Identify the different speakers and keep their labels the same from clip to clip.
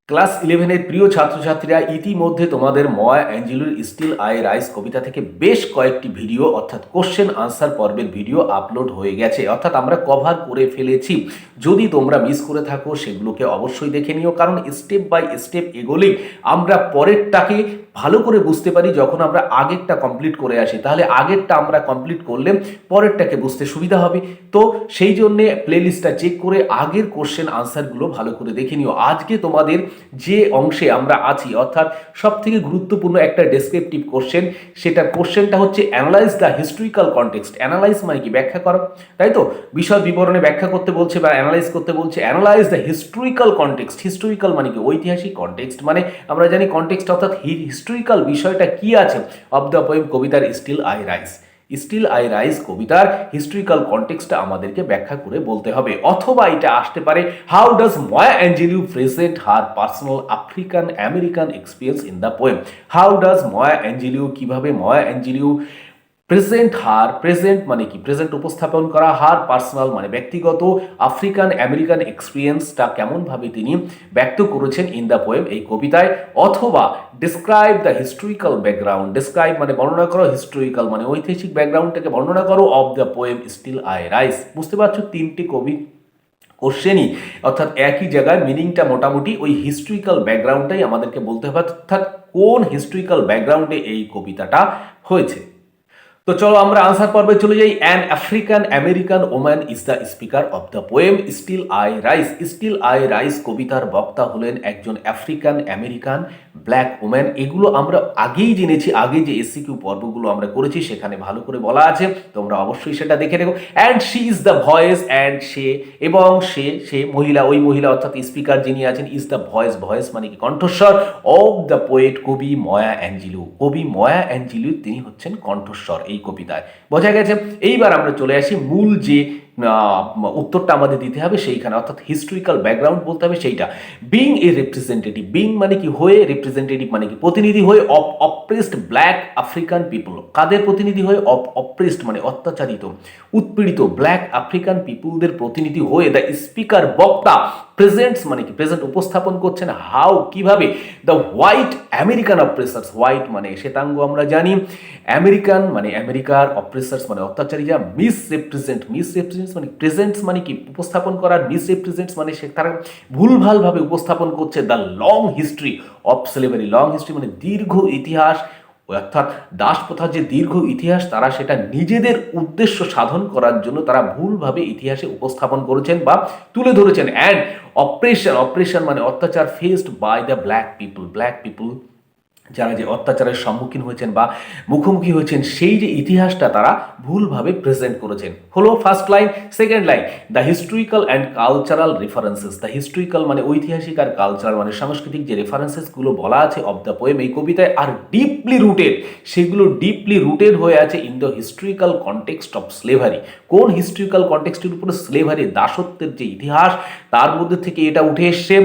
Speaker 1: Class 11-এর প্রিয় ছাত্রছাত্রীরা, ইতিমধ্যে তোমাদের ময়া অ্যাঞ্জেলোর স্টিল আই রাইস কবিতা থেকে বেশ কয়েকটি ভিডিও অর্থাৎ কোশ্চেন আনসার পর্বের ভিডিও আপলোড হয়ে গেছে, অর্থাৎ আমরা কভার করে ফেলেছি। যদি তোমরা মিস করে থাকো সেগুলোকে অবশ্যই দেখে নিও, কারণ স্টেপ বাই স্টেপ এগোলেই আমরা পরেরটাকে ভালো করে বুঝতে পারি। যখন আমরা আগেরটা কমপ্লিট করে আসি, তাহলে আগেরটা আমরা কমপ্লিট করলে পরেরটাকে বুঝতে সুবিধা হবে। তো সেই জন্যে প্লেলিস্টটা চেক করে আগের কোশ্চেন আনসারগুলো ভালো করে দেখে নিও। আজকে তোমাদের যে অংশে আমরা আছি, অর্থাৎ সব থেকে গুরুত্বপূর্ণ একটা ডেসক্রিপটিভ কোশ্চেন, সেটা কোশ্চেনটা হচ্ছে analyse the historical context. Analyse মানে কি? ব্যাখ্যা করো, তাই তো? বিষয় বিবরণে ব্যাখ্যা করতে বলছে বা অ্যানালাইজ করতে বলছে। Analyse the historical context. Historical মানে কি? ঐতিহাসিক। কনটেক্সট মানে আমরা জানি কনটেক্সট অর্থাৎ হিস্টোরিক্যাল বিষয়টা কি আছে অব দ্য পোয়েম, কবিতার still I rise. Still I rise কবিতার হিস্টোরিক্যাল কনটেক্সটটা আমাদেরকে ব্যাখ্যা করে বলতে হবে। অথবা এটা আসতে পারে, how does Maya Angelou present her personal African American experience in the poem. How does Maya Angelou, কিভাবে ময়া অ্যাঞ্জেলিউ প্রেজেন্ট হার, প্রেজেন্ট মানে কি? প্রেজেন্ট উপস্থাপন করা, হার পার্সোনাল মানে ব্যক্তিগত, আফ্রিকান আমেরিকান এক্সপিরিয়েন্সটা কেমনভাবে তিনি ব্যক্ত করেছেন ইন দ্য পোয়েম, এই কবিতায়। অথবা describe the historical background. Describe মানে বর্ণনা করো, হিস্টোরিক্যাল মানে ঐতিহাসিক ব্যাকগ্রাউন্ডটাকে বর্ণনা করো, of the poem still I rise. বুঝতে পারছো, তিনটি কোশ্চেনই, অর্থাৎ একই জায়গায় মিনিংটা মোটামুটি ওই হিস্টোরিক্যাল ব্যাকগ্রাউন্ডটাই আমাদেরকে বলতে হবে, অর্থাৎ কোন হিস্টোরিক্যাল ব্যাকগ্রাউন্ডে এই কবিতাটা হয়েছে। তো চলো আমরা আনসার পর্বে চলে যাই। An African American woman is the speaker of the poem still I rise. Still I rise কবিতার বক্তা হলেন একজন আফ্রিকান আমেরিকান ব্ল্যাক ওম্যান। এগুলো আমরা আগেই জেনেছি, আগে যে এসসিকিউ পর্বগুলো আমরা করেছি সেখানে ভালো করে বলা আছে, তোমরা অবশ্যই সেটা দেখে নেবো। And she is the voice, and সে, এবং সে মহিলা, ওই মহিলা অর্থাৎ স্পিকার যিনি আছেন, ইজ দ্য ভয়েস, ভয়েস মানে কি? কণ্ঠস্বর, অফ দ্য পোয়েট কবি ময়া অ্যাঞ্জেলিউ। কবি ময়া অ্যাঞ্জেলিউ তিনি হচ্ছেন কণ্ঠস্বর এই কবিতায়। বোঝা গেছে? এইবার আমরা চলে আসি মূল যে উত্তরটা আমাদের দিতে হবে সেইখানে, অর্থাৎ হিস্টোরিক্যাল ব্যাকগ্রাউন্ড বলতে হবে সেইটা। বিং এ রিপ্রেজেন্টেটিভ, বিং মানে কি? হয়ে, রিপ্রেজেন্টেটিভ মানে কি? প্রতিনিধি হয়ে, of oppressed black African people. কাদের প্রতিনিধি হয়ে? অফ অপ্রেসড মানে অত্যাচারিত, উৎপীড়িত ব্ল্যাক আফ্রিকান পিপুলদের প্রতিনিধি হয়ে দ্য স্পিকার, বক্তা, প্রেজেন্টস মানে কি? প্রেজেন্ট উপস্থাপন করছেন, হাউ কিভাবে, দ্য হোয়াইট আমেরিকান অপ্রেসার্স। হোয়াইট মানে শ্বেতাঙ্গ আমরা জানি, আমেরিকান মানে আমেরিকার, অপ্রেসার্স মানে অত্যাচারীরা, মিসরিপ্রেজেন্টস মানে প্রেজেন্টস মানে কি? উপস্থাপন করার, মিসরিপ্রেজেন্টস মানে সে তারা ভুলভালভাবে উপস্থাপন করছে the long history of slavery. Long history মানে দীর্ঘ ইতিহাস, অর্থাৎ দাসপ্রথার যে দীর্ঘ ইতিহাস, তারা সেটা নিজেদের উদ্দেশ্য সাধন করার জন্য তারা ভুলভাবে ইতিহাসে উপস্থাপন করেছেন বা তুলে ধরেছেন। অ্যান্ড অপারেশন মানে অত্যাচার, faced by the black people. Black people যারা যে অত্যাচারের সম্মুখীন হয়েছেন বা মুখোমুখি হয়েছেন, সেই যে ইতিহাসটা তারা ভুলভাবে প্রেজেন্ট করেছেন। হলো first line. Second line, the historical and cultural references. The historical মানে ঐতিহাসিক, আর কালচারাল মানে সাংস্কৃতিক যে রেফারেন্সেসগুলো বলা আছে অফ দ্য পোয়েম এই কবিতায়, আর ডিপলি রুটেড, সেগুলো ডিপলি রুটেড হয়ে আছে in the historical context of slavery. কোন হিস্টোরিক্যাল কনটেক্সটের উপরে? স্লেভারি, দাসত্বের যে ইতিহাস, তার মধ্যে থেকে এটা উঠে এসছে।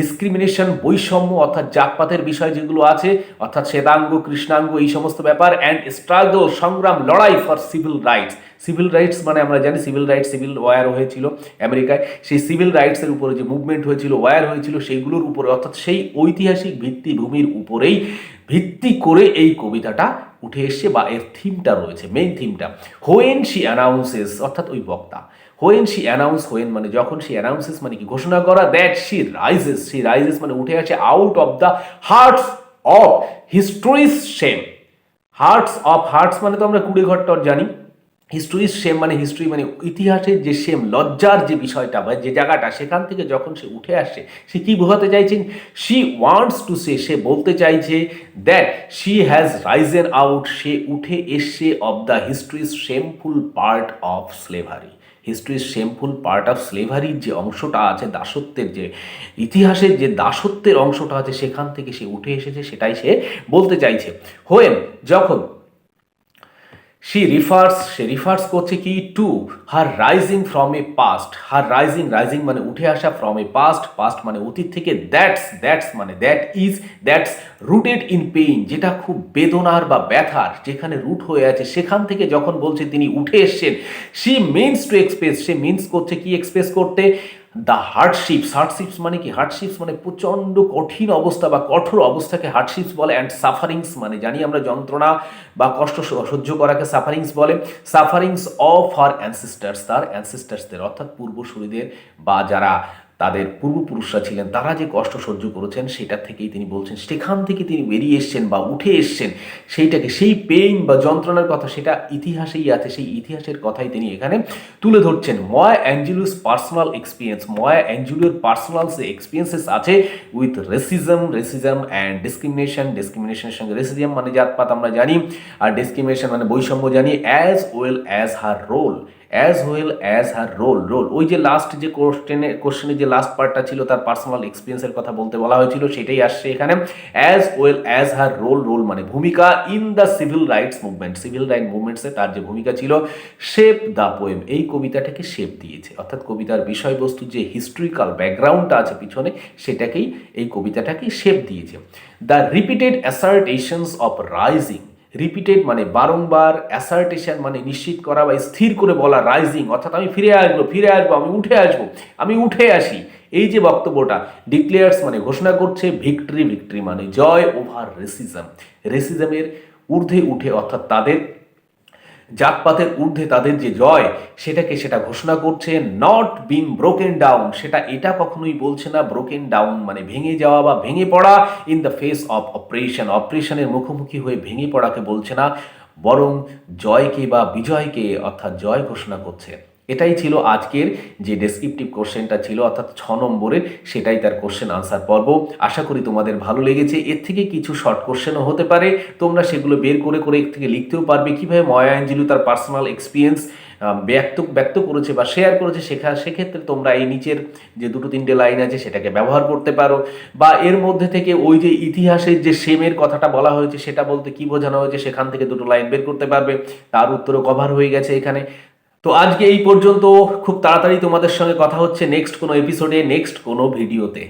Speaker 1: ডিসক্রিমিনেশন, বৈষম্য, অর্থাৎ জাতপাতের বিষয় যেগুলো আছে, অর্থাৎ শ্বেতাঙ্গ কৃষ্ণাঙ্গ এই সমস্ত ব্যাপার। অ্যান্ড স্ট্রাগল, সংগ্রাম, লড়াই for civil rights. Civil rights মানে আমরা জানি সিভিল রাইটস, সিভিল ওয়ার হয়েছিল আমেরিকায়, সেই সিভিল রাইটসের উপরে যে মুভমেন্ট হয়েছিল, ওয়ার হয়েছিল, সেইগুলোর উপরে, অর্থাৎ সেই ঐতিহাসিক ভিত্তিভূমির উপরেই ভিত্তি করে এই কবিতাটা উঠে এসছে বা এর থিমটা রয়েছে, মেইন থিমটা। হোয়েন শি অ্যানাউন্সেস, অর্থাৎ ওই বক্তা, হোয়েন শি অ্যানাউন্স, হোয়েন মানে যখন, শি অ্যানাউন্সেস মানে কি? ঘোষণা করা। That she rises, she rises মানে উঠে আসে, out of the hearts of histories shame. Hearts মানে তো আমরা কুড়ে ঘরটর জানি। হিস্টোরিস শেম মানে হিস্ট্রি মানে ইতিহাসের যে শেম, লজ্জার যে বিষয়টা বা যে জায়গাটা, সেখান থেকে যখন সে উঠে আসে, সে কি বোঝাতে চাইছেন? শি ওয়ান্টস টু সে, সে বলতে চাইছে that she has risen out, সে উঠে এসছে, of the histories shameful part of slavery. Histories shameful part of স্লেভারির যে অংশটা আছে, দাসত্বের যে ইতিহাসের যে দাসত্বের অংশটা আছে, সেখান থেকে সে উঠে এসেছে, সেটাই সে বলতে চাইছে। হোয়েন যখন, সে রিফার্স করছে কি? To her rising from a past. Her rising মানে উঠে আসা, ফ্রম এ পাস্ট মানে অতীত থেকে। দ্যাটস মানে দ্যাটস রুটেড ইন পেইন, যেটা খুব বেদনার বা ব্যথার যেখানে রুট হয়ে আছে, সেখান থেকে যখন বলছে তিনি উঠে এসছেন। সে মিনস টু এক্সপ্রেস, সে মিনস করছে কি? এক্সপ্রেস করতে। দ্য হার্ডশিপস মানে কি? হার্ডশিপস মানে প্রচণ্ড কঠিন অবস্থা বা কঠোর অবস্থাকে হার্ডশিপস বলে। অ্যান্ড সাফারিংস মানে জানি আমরা যন্ত্রণা বা কষ্ট সহ্য করাকে সাফারিংস বলে। সাফারিংস অফ হার অ্যানসিস্টার্স, তার অ্যানসিস্টার্সদের অর্থাৎ পূর্বসূরীদের বা যারা তাদের পূর্বপুরুষরা ছিলেন তারা যে কষ্ট সহ্য করেছেন সেটা থেকেই তিনি বলছেন, সেখান থেকে তিনি বেরিয়ে এসছেন বা উঠে এসছেন, সেইটাকে সেই পেইন বা যন্ত্রণার কথা সেটা ইতিহাসেই আছে, সেই ইতিহাসের কথাই তিনি এখানে তুলে ধরছেন। ময়া অ্যাঞ্জেলুস পার্সোনাল এক্সপিরিয়েন্স, ময়া অ্যাঞ্জেলুর পার্সোনাল যে এক্সপিরিয়েন্সেস আছে উইথ রেসিজম অ্যান্ড ডিসক্রিমিনেশনের সঙ্গে রেসিজম মানে জাতপাত আমরা জানি, আর ডিসক্রিমিনেশন মানে বৈষম্য জানি, as well as her role, ওই যে লাস্ট যে কোশ্চেনের যে লাস্ট পার্টটা ছিল তার পার্সোনাল এক্সপিরিয়েন্সের কথা বলতে বলা হয়েছিল, সেটাই আসছে এখানে। As well as her role মানে ভূমিকা ইন দ্য সিভিল রাইটস মুভমেন্টসে তার যে ভূমিকা ছিল। শেপ দ্য পোয়েম, এই কবিতাটাকে শেপ দিয়েছে, অর্থাৎ কবিতার বিষয়বস্তু যে হিস্ট্রিক্যাল ব্যাকগ্রাউন্ডটা আছে পিছনে সেটাকেই, এই কবিতাটাকেই শেপ দিয়েছে। The repeated assertions of rising, repeated মানে বারংবার, অ্যাসার্টেশন মানে নিশ্চিত করা বা স্থির করে বলা, রাইজিং অর্থাৎ আমি ফিরে আসবো, আমি উঠে আসি, এই যে বক্তব্যটা। ডিক্লেয়ার্স মানে ঘোষণা করছে, ভিক্টরি মানে জয় ওভার রেসিজমের ঊর্ধ্বে উঠে, অর্থাৎ তাদের জাতপাতের ঊর্ধ্বে তাদের যে জয় সেটা ঘোষণা করছে। নট বিং ব্রোকেন ডাউন, এটা কখনোই বলছে না ব্রোকেন ডাউন মানে ভেঙে যাওয়া বা ভেঙে পড়া। ইন দ্য ফেস অফ অপারেশনের মুখোমুখি হয়ে ভেঙে পড়াকে বলছে না, বরং জয়কে বা বিজয়কে অর্থাৎ জয় ঘোষণা করছে। এটাই ছিল আজকের যে ডেসক্রিপটিভ কোশ্চেনটা ছিল, অর্থাৎ 6 নম্বরের, সেটাই তার কোশ্চেন আনসার পর্ব। আশা করি তোমাদের ভালো লেগেছে। এর থেকে কিছু শর্ট কোশ্চেনও হতে পারে, তোমরা সেগুলো বের করে এর থেকে লিখতেও পারবে। কীভাবে ময়া অ্যাঞ্জেলু তার পার্সোনাল এক্সপিরিয়েন্স ব্যক্ত করেছে বা শেয়ার করেছে, সেক্ষেত্রে তোমরা এই নিচের যে 2-3টে লাইন আছে সেটাকে ব্যবহার করতে পারো, বা এর মধ্যে থেকে ওই যে ইতিহাসের যে সেমের কথাটা বলা হয়েছে সেটা বলতে কি বোঝানো হয়েছে সেখান থেকে 2টো লাইন বের করতে পারবে, তার উত্তরও কভার হয়ে গেছে এখানে। তো আজকে এই পর্যন্ত, খুব তাড়াতাড়ি তোমাদের সঙ্গে কথা হচ্ছে নেক্সট কোনো এপিসোডে, নেক্সট কোনো ভিডিওতে।